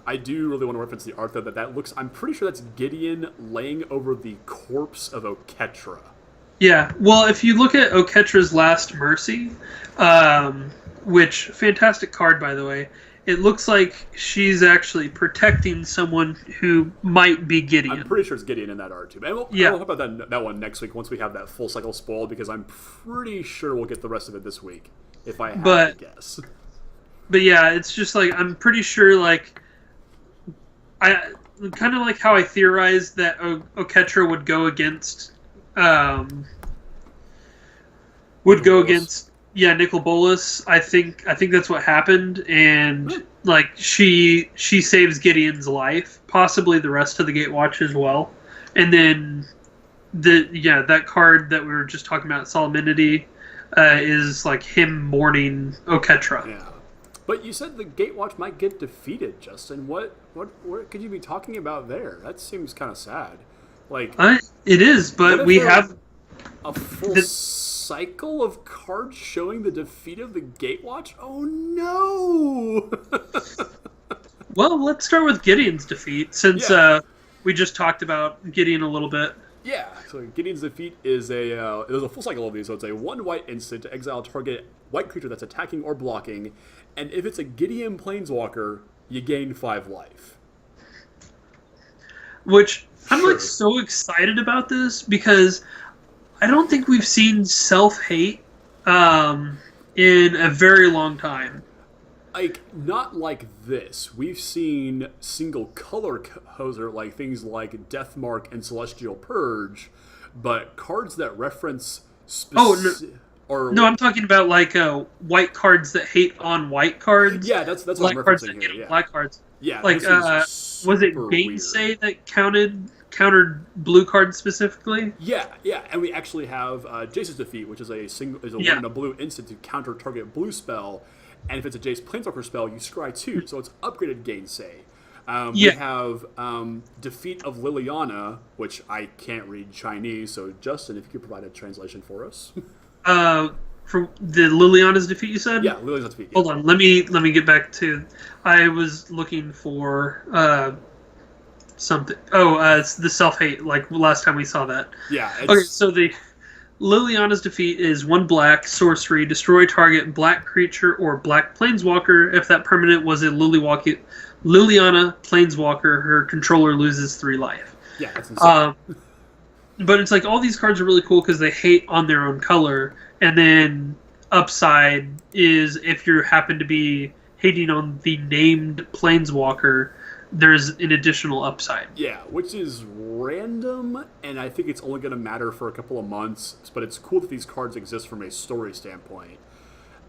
I do really want to reference the art, though, that looks... I'm pretty sure that's Gideon laying over the corpse of Oketra. Yeah, well, if you look at Oketra's Last Mercy, which, fantastic card, by the way, it looks like she's actually protecting someone who might be Gideon. I'm pretty sure it's Gideon in that art, too. And we'll talk about that one next week once we have that full cycle spoiled, because I'm pretty sure we'll get the rest of it this week, if I have to guess. But yeah, it's just like, I'm pretty sure, like... I kind of like how I theorized that Oketra would go against Nicol Bolas. I think that's what happened, and like she saves Gideon's life, possibly the rest of the Gatewatch as well, and then that card that we were just talking about, Solemnity, is like him mourning Oketra. Yeah. But you said the Gatewatch might get defeated, Justin. What could you be talking about there? That seems kind of sad. Like it is, but we have a full cycle of cards showing the defeat of the Gatewatch. Oh no! Well, let's start with Gideon's defeat, since we just talked about Gideon a little bit. Yeah, so Gideon's defeat is there's a full cycle of these, so it's a 1 white instant to exile target white creature that's attacking or blocking, and if it's a Gideon Planeswalker, you gain 5 life. Which, I'm like so excited about this, because I don't think we've seen self-hate in a very long time. Like, not like this. We've seen single color hoser, like things like Deathmark and Celestial Purge, but cards that reference No, I'm talking about like white cards that hate on white cards. Yeah, that's what black I'm cards referencing that here. hate on black cards. Yeah, like was it Gainsay that countered blue cards specifically? Yeah, and we actually have Jace's Defeat, which is a 1 and a blue instant to counter target blue spell, and if it's a Jace Planeswalker spell, you scry 2, so it's upgraded Gainsay. We have Defeat of Liliana, which I can't read Chinese, so Justin, if you could provide a translation for us. For the Liliana's defeat, you said? Yeah, Liliana's defeat. Yeah. Hold on, let me get back to. I was looking for something. It's the self-hate. Like last time we saw that. Yeah. Okay, so the Liliana's defeat is 1 black sorcery, destroy target black creature or black planeswalker. If that permanent was a Liliana planeswalker, her controller loses 3 life. Yeah, that's insane. But it's like all these cards are really cool because they hate on their own color, and then upside is if you happen to be hating on the named planeswalker, there's an additional upside. Yeah, which is random, and I think it's only going to matter for a couple of months, but it's cool that these cards exist from a story standpoint.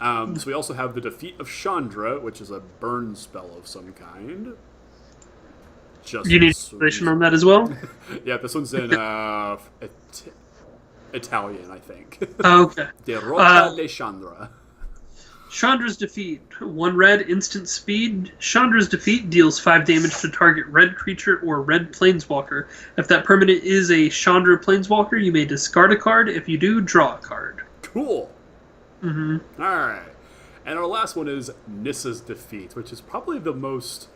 So we also have the Defeat of Chandra, which is a burn spell of some kind. You need translation on that as well? Yeah, this one's in Italian, I think. Oh, okay. Derrota de Chandra. Chandra's Defeat. 1 red, instant speed. Chandra's Defeat deals 5 damage to target red creature or red planeswalker. If that permanent is a Chandra planeswalker, you may discard a card. If you do, draw a card. Cool. Mm-hmm. All right. And our last one is Nissa's Defeat, which is probably the most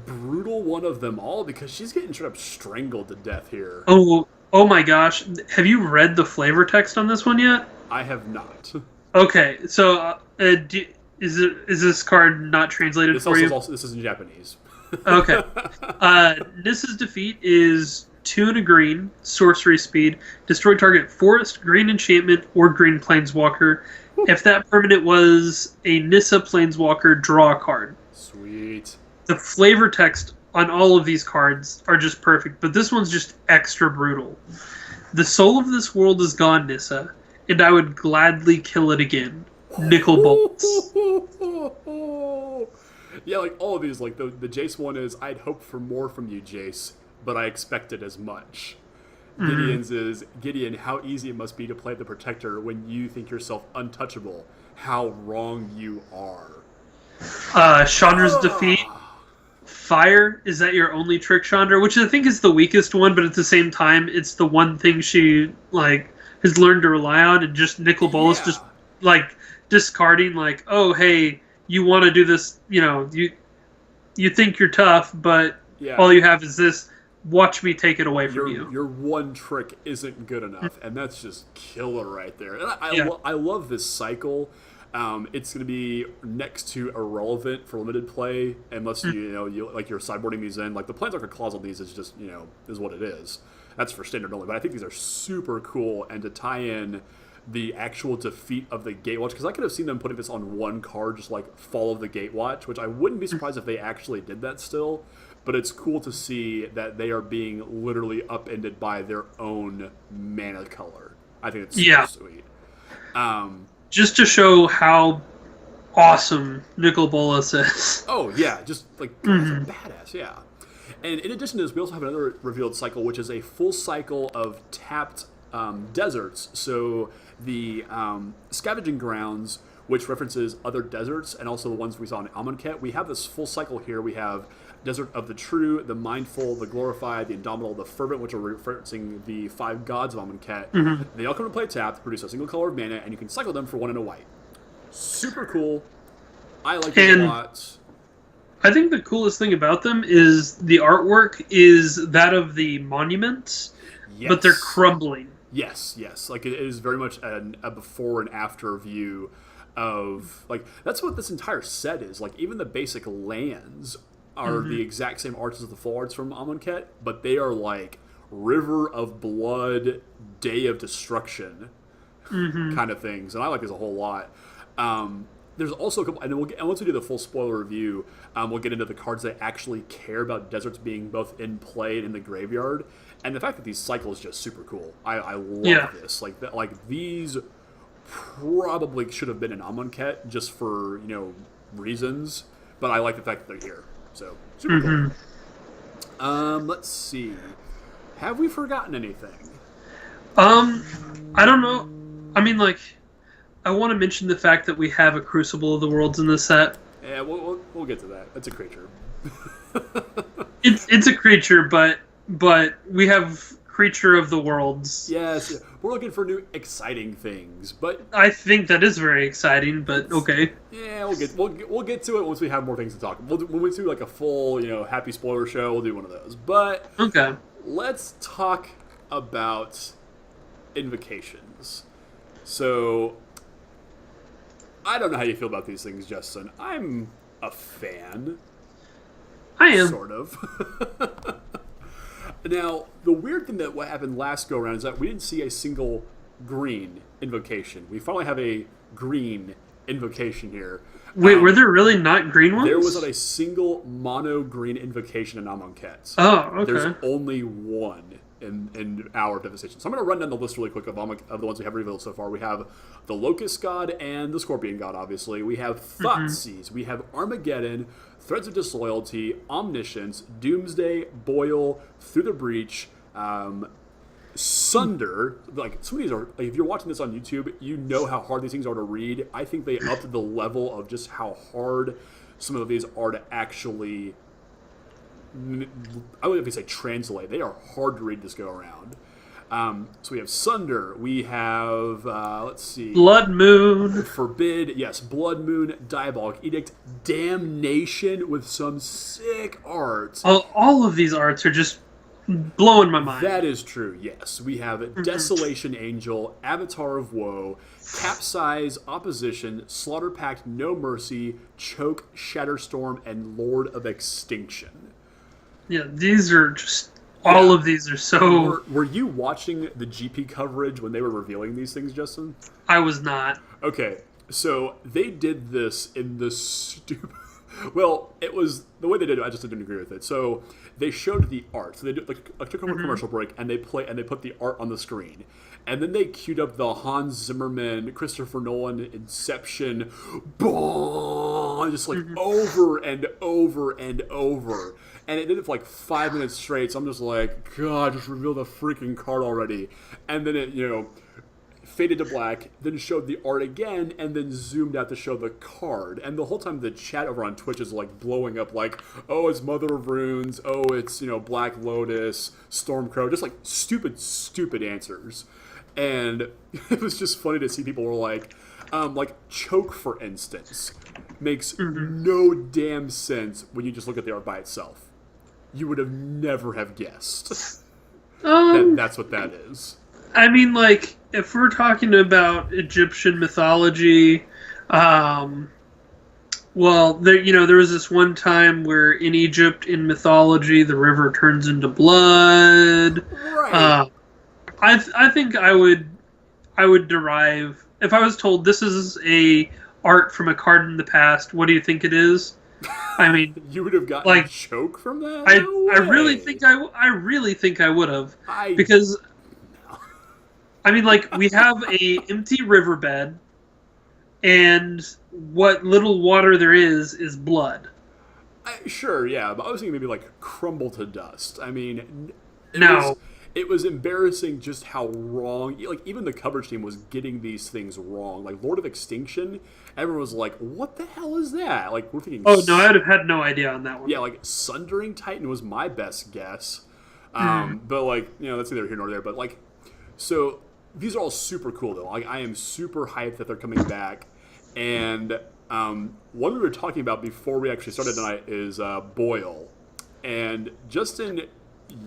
brutal one of them all because she's getting straight up strangled to death here. Oh my gosh. Have you read the flavor text on this one yet? I have not. Okay, so is this card not translated for you? This is in Japanese. Okay. Nissa's Defeat is 2 and a green, sorcery speed, destroy target forest, green enchantment, or green planeswalker. If that permanent was a Nissa planeswalker, draw a card. Sweet. The flavor text on all of these cards are just perfect, but this one's just extra brutal. The soul of this world is gone, Nissa, and I would gladly kill it again. Nicol Bolas. Yeah, like all of these, like the Jace one is, I'd hoped for more from you, Jace, but I expected as much. Gideon's is, Gideon, how easy it must be to play the Protector when you think yourself untouchable. How wrong you are. Chandra's Defeat. Fire, is that your only trick, Chandra? Which I think is the weakest one, but at the same time, it's the one thing she, like, has learned to rely on, and just Nicol Bolas just, like, discarding, like, oh, hey, you want to do this, you know, you think you're tough, but all you have is this. Watch me take it away from you. Your one trick isn't good enough, and that's just killer right there. And I love this cycle. It's going to be next to irrelevant for limited play, unless you're sideboarding these in. Like the Planeswalker clause on these is just is what it is. That's for standard only. But I think these are super cool, and to tie in the actual defeat of the Gatewatch, because I could have seen them putting this on one card, just like follow the Gatewatch, which I wouldn't be surprised if they actually did that still. But it's cool to see that they are being literally upended by their own mana color. I think it's super sweet. Just to show how awesome Nicol Bolas is. Oh, yeah. Just like, God, badass, yeah. And in addition to this, we also have another revealed cycle, which is a full cycle of tapped deserts. So the Scavenging Grounds, which references other deserts, and also the ones we saw in Amonkhet. We have this full cycle here. We have Desert of the True, the Mindful, the Glorified, the Indomitable, the Fervent, which are referencing the 5 gods of Amonkhet. They all come to play tapped, produce a single color of mana, and you can cycle them for 1 and a white. Super cool. I like it a lot. I think the coolest thing about them is the artwork is that of the monuments, but they're crumbling. Yes. Like, it is very much a before and after view of, like, that's what this entire set is. Like, even the basic lands are the exact same arts as the full arts from Amonkhet, but they are like River of Blood, Day of Destruction kind of things, and I like this a whole lot. There's also a couple, and once we do the full spoiler review, we'll get into the cards that actually care about deserts being both in play and in the graveyard, and the fact that these cycles is just super cool. I love this. Like these probably should have been in Amonkhet just for reasons, but I like the fact that they're here. So, super cool. Let's see. Have we forgotten anything? I don't know. I mean, like, I want to mention the fact that we have a Crucible of the Worlds in this set. Yeah, we'll get to that. That's a creature. It's a creature, but we have Creature of the Worlds. Yes, we're looking for new exciting things, but I think that is very exciting. But okay. Yeah, we'll get to it once we have more things to talk about. When we do like a full happy spoiler show, we'll do one of those. But okay, let's talk about invocations. So I don't know how you feel about these things, Justin. I'm a fan. I am sort of. Now, the weird thing that what happened last go around is that we didn't see a single green invocation. We finally have a green invocation here. Wait, were there really not green ones? There was not a single mono green invocation in Amonkhet. Oh, okay. There's only one in Hour of Devastation. So I'm going to run down the list really quick of the ones we have revealed so far. We have the Locust God and the Scorpion God, obviously. We have Thoughtseize. We have Armageddon, Threads of Disloyalty, Omniscience, Doomsday, Boil, Through the Breach, Sunder, like some of these are, like, if you're watching this on YouTube, you know how hard these things are to read. I think they upped the level of just how hard some of these are to actually, I wouldn't even say translate. They are hard to read this go around. So we have Sunder. We have, let's see. Blood Moon. Forbid. Yes, Blood Moon, Diabolic Edict, Damnation with some sick art. All of these arts are just blowing my mind. That is true, yes. We have Desolation Angel, Avatar of Woe, Capsize, Opposition, Slaughter Pact, No Mercy, Choke, Shatterstorm, and Lord of Extinction. Yeah, these are just... All of these are so... Were you watching the GP coverage when they were revealing these things, Justin? I was not. Okay, so they did this in the stupid... Well, it was... The way they did it, I just didn't agree with it. So they showed the art. So they did, like, took a commercial break, and they put the art on the screen. And then they queued up the Hans Zimmerman, Christopher Nolan, Inception, boom, just like over and over and over. And it did it for like 5 minutes straight, so I'm just like, God, just reveal the freaking card already. And then it, faded to black, then showed the art again, and then zoomed out to show the card. And the whole time the chat over on Twitch is like blowing up like, oh, it's Mother of Runes, oh, it's, Black Lotus, Stormcrow, just like stupid answers. And it was just funny to see people were like Choke, for instance, makes no damn sense when you just look at the art by itself. You would have never have guessed that's what that is. I mean, like, if we're talking about Egyptian mythology, well, there was this one time where in Egypt, in mythology, the river turns into blood. Right. I think I would derive, if I was told this is a art from a card in the past, what do you think it is? I mean, you would have gotten like, Choke from that. I really think I would have, because I mean, like, we have a empty riverbed, and what little water there is blood. Sure, yeah, but I was thinking maybe like crumble to dust. I mean, it was embarrassing just how wrong, like, even the coverage team was getting these things wrong. Like, Lord of Extinction, everyone was like, what the hell is that? Like, we're thinking... Oh, no, I would have had no idea on that one. Yeah, like, Sundering Titan was my best guess. But, like, that's neither here nor there. But, like, so these are all super cool, though. Like, I am super hyped that they're coming back. And one we were talking about before we actually started tonight is Boyle. And Justin...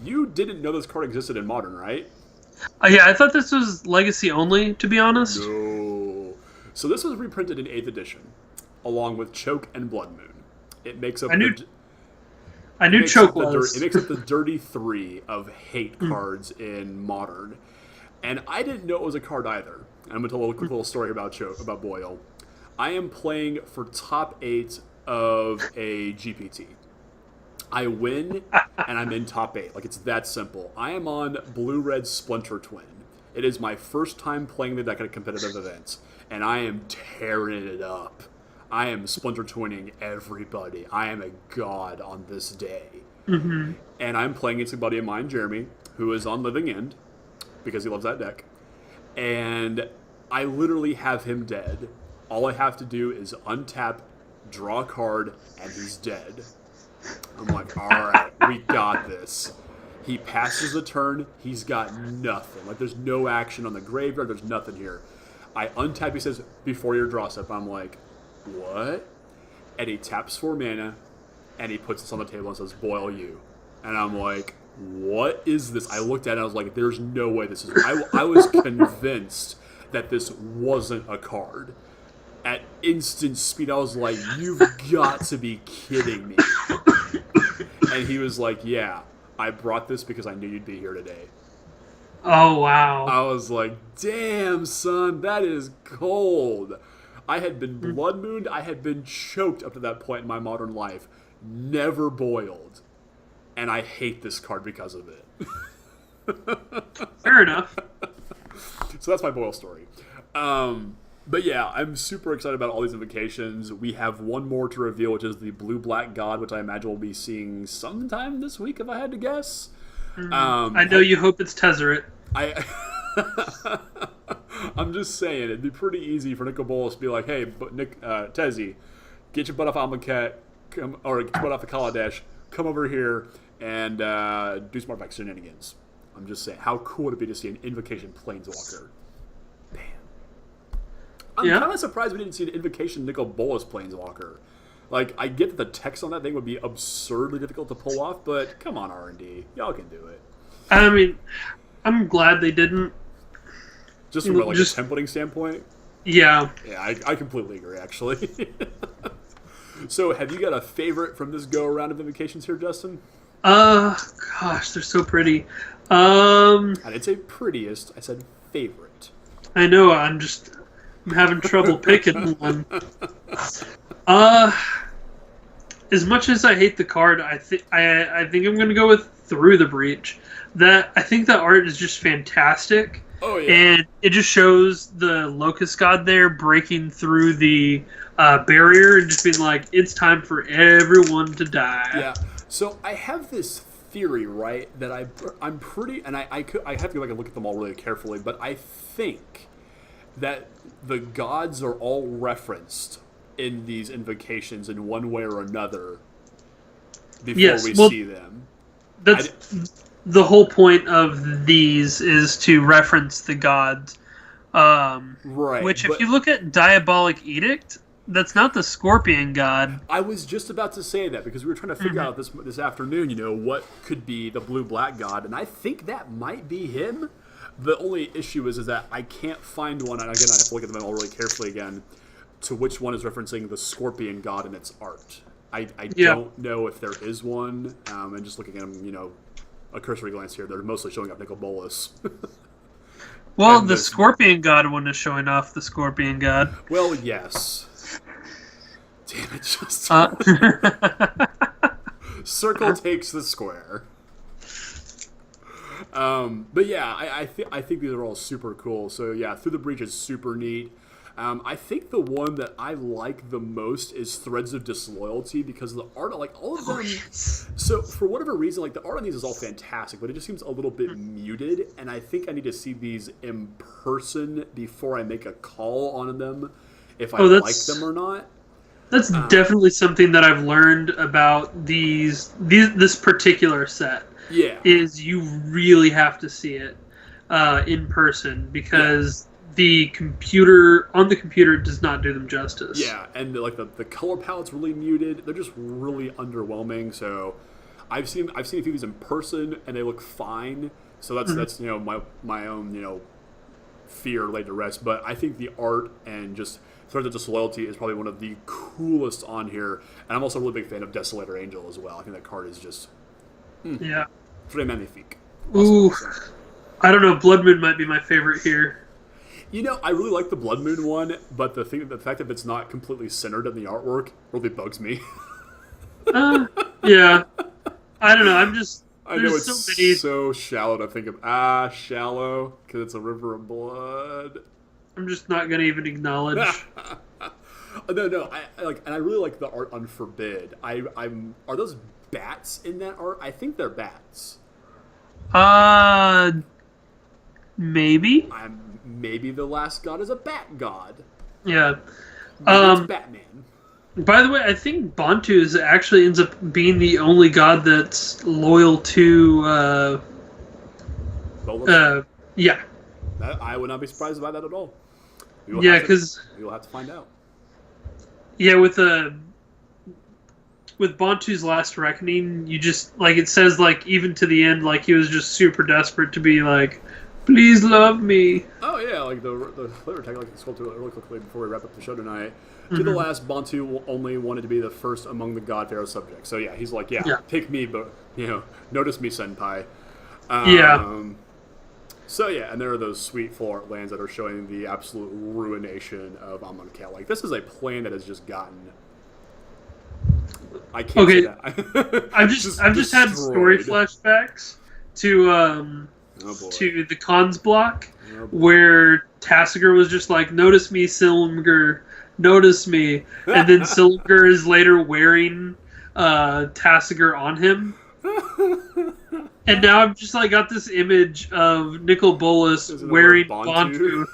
You didn't know this card existed in Modern, right? Yeah, I thought this was Legacy only, to be honest. No. So this was reprinted in 8th edition, along with Choke and Blood Moon. It makes up... I knew Choke was. It makes up the dirty 3 of hate cards in Modern. And I didn't know it was a card either. And I'm going to tell a quick little story about Boyle. I am playing for top 8 of a GPT. I win, and I'm in top 8. Like, it's that simple. I am on Blue-Red Splinter Twin. It is my first time playing the deck at a competitive event, and I am tearing it up. I am Splinter Twinning everybody. I am a god on this day. And I'm playing against a buddy of mine, Jeremy, who is on Living End, because he loves that deck. And I literally have him dead. All I have to do is untap, draw a card, and he's dead. I'm like, all right, we got this. He passes a turn. He's got nothing. Like, there's no action on the graveyard. There's nothing here. I untap. He says, before your draw step. I'm like, what? And he taps 4 mana, and he puts this on the table and says, Boyle you. And I'm like, what is this? I looked at it and I was like, there's no way this is... I was convinced that this wasn't a card. At instant speed, I was like, you've got to be kidding me. And he was like, yeah, I brought this because I knew you'd be here today. Oh, wow. I was like, damn, son, that is cold. I had been blood mooned. I had been choked up to that point in my modern life. Never boiled. And I hate this card because of it. Fair enough. So that's my Boyle story. But yeah, I'm super excited about all these invocations. We have one more to reveal, which is the Blue-Black God, which I imagine we'll be seeing sometime this week, if I had to guess. I know you hope it's Tezzeret. I I'm just saying it'd be pretty easy for Nicol Bolas to be like, hey, but Tezzy, get your butt off Amonkhet, or get your butt off the Kaladesh, come over here and do some artifact shenanigans. I'm just saying, how cool would it be to see an Invocation Planeswalker? Bam. I'm kind of surprised we didn't see an Invocation Nicol Bolas Planeswalker. Like, I get that the text on that thing would be absurdly difficult to pull off, but come on, R&D. Y'all can do it. I mean, I'm glad they didn't. Just from a templating standpoint? Yeah. Yeah, I completely agree, actually. So, have you got a favorite from this go-around of Invocations here, Justin? Gosh, they're so pretty. I didn't say prettiest, I said favorite. I know, I'm having trouble picking one. As much as I hate the card, I think I'm going to go with Through the Breach. I think the art is just fantastic. Oh, yeah. And it just shows the Locust God there breaking through the barrier and just being like, it's time for everyone to die. Yeah. So I have this theory, right, that I'm pretty, and I have to go back and look at them all really carefully, but I think that the gods are all referenced in these invocations in one way or another before we see them. That's the whole point of these, is to reference the gods. Right. Which, if you look at Diabolic Edict, that's not the Scorpion God. I was just about to say that, because we were trying to figure out this afternoon, what could be the blue-black god, and I think that might be him. The only issue is that I can't find one, and again, I have to look at them all really carefully again, to which one is referencing the Scorpion god in its art. I don't know if there is one, and just looking at them, a cursory glance here, they're mostly showing up Nicol Bolas. Well, the Scorpion God one is showing off the Scorpion God. Well, yes. Damn it, just circle takes the square. But yeah, I think these are all super cool. So yeah, Through the Breach is super neat. I think the one that I like the most is Threads of Disloyalty, because the art, like all of them. Yes. So for whatever reason, like the art on these is all fantastic, but it just seems a little bit muted. And I think I need to see these in person before I make a call on them, if I like them or not. That's definitely something that I've learned about this particular set. Yeah, is you really have to see it in person, because the computer does not do them justice. Yeah, and the color palette's really muted. They're just really underwhelming. So I've seen a few of these in person, and they look fine. So that's my own fear laid to rest. But I think the art and just Threads of Disloyalty is probably one of the coolest on here. And I'm also a really big fan of Desolator Angel as well. I think that card is just très magnifique. Ooh, I don't know. Blood Moon might be my favorite here. I really like the Blood Moon one, but the fact that it's not completely centered in the artwork really bugs me. Yeah. I don't know. I know it's so shallow to think of. Shallow, because it's a river of blood. I'm just not going to even acknowledge. No. And I really like the art on Forbid. Are those bats in that art? I think they're bats. Maybe. Maybe the last god is a bat god. Yeah. Maybe it's Batman. By the way, I think Bantus actually ends up being the only god that's loyal to. Yeah. I would not be surprised by that at all. Because you'll have to find out. Yeah, with Bantu's Last Reckoning, you just it says even to the end, he was just super desperate to be please love me. Oh yeah, the flavor tag, sculpted really quickly before we wrap up the show tonight. To the last, Bantu only wanted to be the first among the God Pharaoh subjects. So yeah, he's take me, but notice me, senpai. So yeah, and there are those sweet full art lands that are showing the absolute ruination of Amonkhet. This is a plan that has just gotten. I can't say that. I've just had story flashbacks to to the cons block where Tassiger was just notice me, Silumgar, notice me, and then Silumgar is later wearing Tassiger on him. And now I've just like got this image of Nicol Bolas wearing Bantu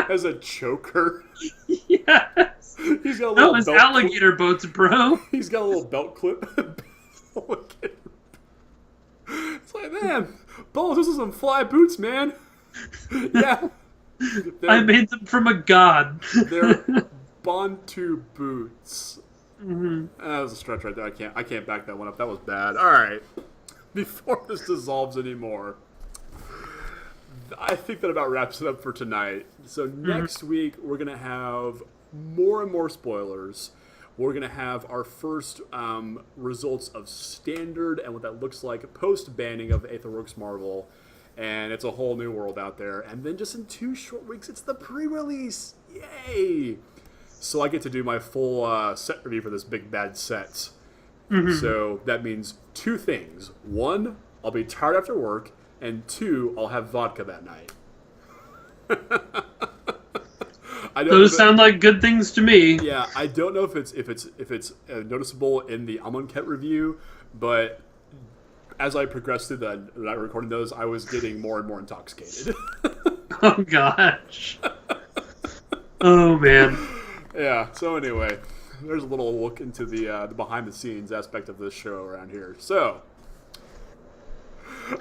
as a choker. Yes. He's got a No, little it's belt alligator boats, bro. He's got a little belt clip. It's like, man, Bolas, those are some fly boots, man. Yeah. I made them from a god. They're Bantu boots. Mm-hmm. That was a stretch right there. I can't back that one up. That was bad. All right. Before this dissolves anymore, I think that about wraps it up for tonight. So next week we're gonna have more and more spoilers. We're gonna have our first results of standard and what that looks like post banning of Aetherworks Marvel, and it's a whole new world out there. And then just in 2 short weeks, it's the pre-release. Yay! So I get to do my full set review for this big bad set. So that means 2 things. 1, I'll be tired after work, and 2, I'll have vodka that night. Those sound like good things to me. Yeah, I don't know if it's noticeable in the Amonkhet review, but as I progressed through the night recording those, I was getting more and more intoxicated. Oh gosh. Oh man. Yeah. So anyway, there's a little look into the behind-the-scenes aspect of this show around here. So,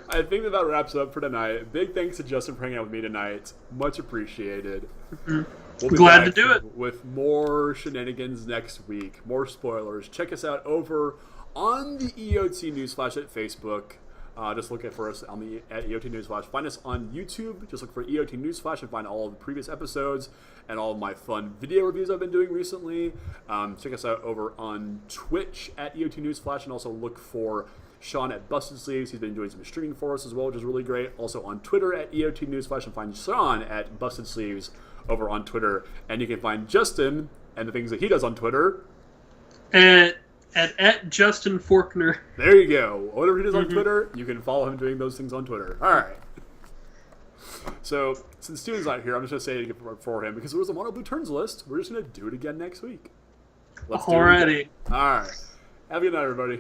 I think that wraps it up for tonight. Big thanks to Justin for hanging out with me tonight. Much appreciated. Mm-hmm. We'll be glad back to do it with more shenanigans next week. More spoilers. Check us out over on the EOT Newsflash at Facebook. Just look for us at EOT Newsflash. Find us on YouTube. Just look for EOT Newsflash and find all of the previous episodes and all of my fun video reviews I've been doing recently. Check us out over on Twitch at EOT Newsflash, and also look for Sean at Busted Sleeves. He's been doing some streaming for us as well, which is really great. Also on Twitter at EOT Newsflash, and find Sean at Busted Sleeves over on Twitter. And you can find Justin and the things that he does on Twitter at Justin Faulkner. There you go. Whatever he does on Twitter, you can follow him doing those things on Twitter. All right. So, since Steven's not here, I'm just going to say it for him, because it was a Mono Blue Turns list. We're just going to do it again next week. Let's do it again. Alrighty. All right. Have a good night, everybody.